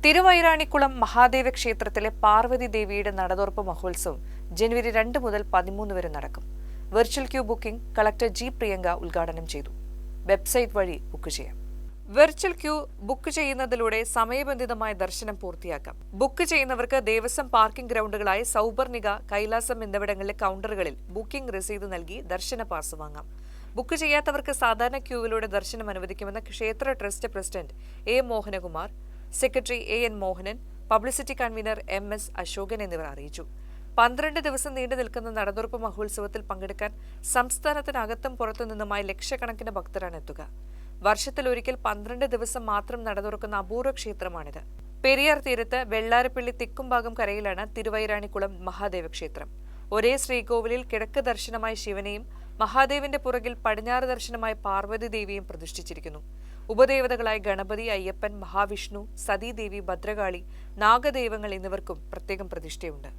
തിരുവൈരാണിക്കുളം മഹാദേവ ക്ഷേത്രത്തിലെ പാർവതി ദേവിയുടെ നടതുറപ്പ് മഹോത്സവം ജനുവരി 2 മുതൽ 13 വരെ നടക്കും. Virtual queue booking collector G Priyanka ഉദ്ഘാടനം ചെയ്തു. വെബ്സൈറ്റ് വഴി ബുക്ക് ചെയ്യാം. വെർച്വൽ ക്യൂ ബുക്ക് ചെയ്യുന്നതിലൂടെ സമയബന്ധിതമായ ദർശനം പൂർത്തിയാക്കാം. ബുക്ക് ചെയ്യുന്നവർക്ക് ദേവസ്വം പാർക്കിംഗ് ഗ്രൗണ്ടുകളായ സൗപർണിക, കൈലാസം എന്നിവിടങ്ങളിലെ കൗണ്ടറുകളിൽ ബുക്കിംഗ് രസീത് നൽകി ദർശന പാസ് വാങ്ങാം. ബുക്ക് ചെയ്യാത്തവർക്ക് സാധാരണ ക്യൂവിലൂടെ ദർശനം അനുവദിക്കുമെന്ന് ക്ഷേത്ര trust president A Mohanakumar, secretary N Mohanan, publicity convener MS Ashokan എന്നിവർ അറിയിച്ചു. 12 ദിവസം നീണ്ടു നിൽക്കുന്ന നടതുറപ്പ് മഹോത്സവത്തിൽ പങ്കെടുക്കാൻ സംസ്ഥാനത്തിനകത്തും പുറത്തുനിന്നുമായി ലക്ഷക്കണക്കിന് ഭക്തരാണ് എത്തുക. വർഷത്തിലൊരിക്കൽ 12 ദിവസം മാത്രം നടതുറക്കുന്ന അപൂർവ ക്ഷേത്രമാണിത്. പെരിയാർ തീരത്ത് വെള്ളാരപ്പള്ളി തെക്കുംഭാഗം കരയിലാണ് തിരുവൈരാണിക്കുളം മഹാദേവ ക്ഷേത്രം. ഒരേ ശ്രീകോവിലിൽ കിഴക്ക് ദർശനമായി ശിവനെയും മഹാദേവിന്റെ പുറകിൽ പടിഞ്ഞാറ് ദർശനമായി പാർവതി ദേവിയും പ്രതിഷ്ഠിച്ചിരിക്കുന്നു. ഉപദേവതകളായ ഗണപതി, അയ്യപ്പൻ, മഹാവിഷ്ണു, സതീദേവി, ഭദ്രകാളി, നാഗദൈവങ്ങൾ എന്നിവർക്കും പ്രത്യേകം പ്രതിഷ്ഠയുണ്ട്.